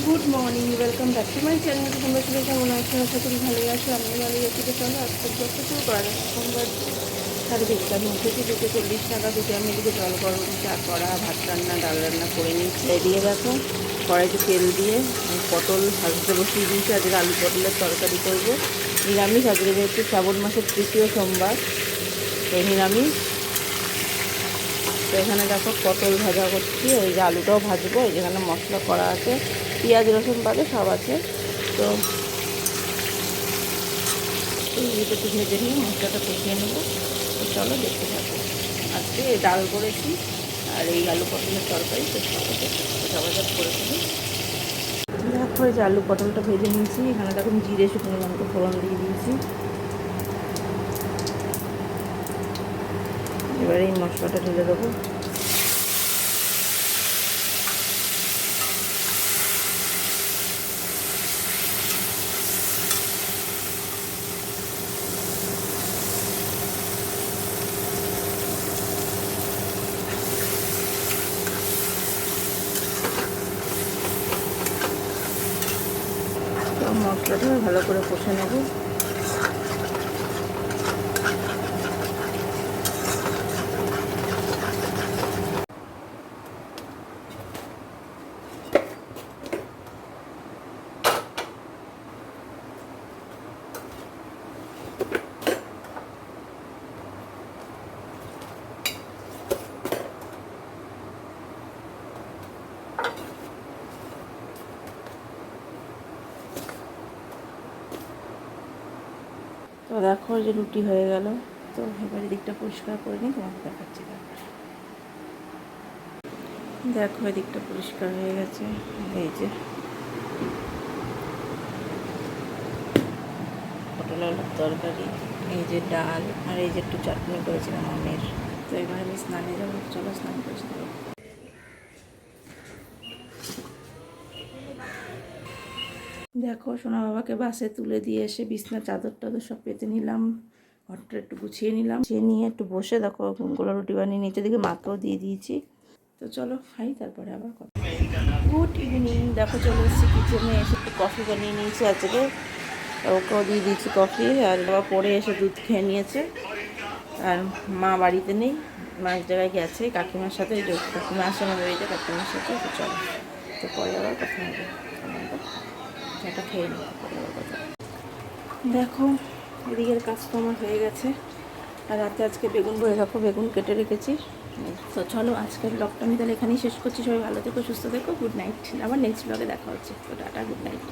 Good morning, welcome back to my channel. তোমরা সবাই কেমন আছো? আশা করি ভালোই আছো। আমি ভালোই আছি। তো চলো আজকে ব্লগটা শুরু করা যাক। সোমবার 3:30 আমি উঠেছি, 2:40 দুটো আমি এদিকে জল গরম, চা করা, ভাত রান্না, ডাল রান্না করে নিচ্ছি। এদিকে দেখো কড়াইতে তেল দিয়ে পটল ভাজতে বসিয়ে দিয়েছি। আজকে আলু পটলের তরকারি করবো, নিরামিষ। আজকে যেহেতু শ্রাবণ মাসের তৃতীয় সোমবার, তো নিরামিষ। তো এখানে দেখো পটল ভাজা করছি, ওই যে আলুটাও ভাজবো। এই যেখানে মশলা করা আছে, পেঁয়াজ রসুন বাদে সব আছে। তো এইটা একটু ভেজে নিয়ে মশলাটা কষিয়ে নেবো। তো চলো দেখতে থাকো। আজকে ডাল করেছি আর এই আলু পটলের তরকারি। তো চলো ভাজা ভাজা করে ফেলি। দেখো এই যে আলু পটলটা ভেজে নিয়েছি। এখানে দেখো জিরে শুকনো লঙ্কা ফোড়ন দিয়ে দিয়েছি। এবারে এই মশলাটা ঢেলে দেবো। তো মশলাটা ভালো করে কষে নেবো। তো দেখো যে রুটি হয়ে গেল। তো এবারে দিকটা পরিষ্কার করে নিই, তোমাকে দেখাচ্ছি। দেখো এদিকটা পরিষ্কার হয়ে গেছে। এই যে পটল আলুর তরকারি, এই যে ডাল, আর এই যে একটু চাটনি করেছিলাম আমের। তো এবার আমি স্নানে যাবো। চলো স্নান করে দেবো। দেখো সোনা বাবাকে বাসে তুলে দিয়ে এসে বিছনা চাদর টাদর সব পেতে নিলাম, ঘরটা একটু গুছিয়ে নিলাম। গুছিয়ে নিয়ে একটু বসে দেখো গোলা রুটি বানিয়ে নিচে দিকে মাকেও দিয়ে দিয়েছি। তো চলো খাই, তারপরে আবার কথা। Good evening. দেখো চলে এসেছি কিচেনে, এসে একটু কফি বানিয়ে নিয়েছি আজকে। ওকেও দিয়ে দিয়েছি কফি। আর বাবা পরে এসে দুধ খেয়ে নিয়েছে। আর মা বাড়িতে নেই, মা এক জায়গায় গেছে কাকিমার সাথে। কাকিমা আসে আমাদের বাড়িতে, কাকিমার সাথে। তো চলো, তো পরে আবার কথা হবে। এটা খেয়ে নেবো, পরে আবার কথা। দেখো এদিকের কাজ তো আমার হয়ে গেছে। আর রাতে আজকে বেগুন বয়ে রাখো, বেগুন কেটে রেখেছি। তো চলো আজকের ব্লগটা আমি তাহলে এখানেই শেষ করছি। সবাই ভালো থেকো, সুস্থ থেকো। Good night. আবার নেক্সট ব্লগে দেখা হচ্ছে। তো টাটা, গুড নাইট।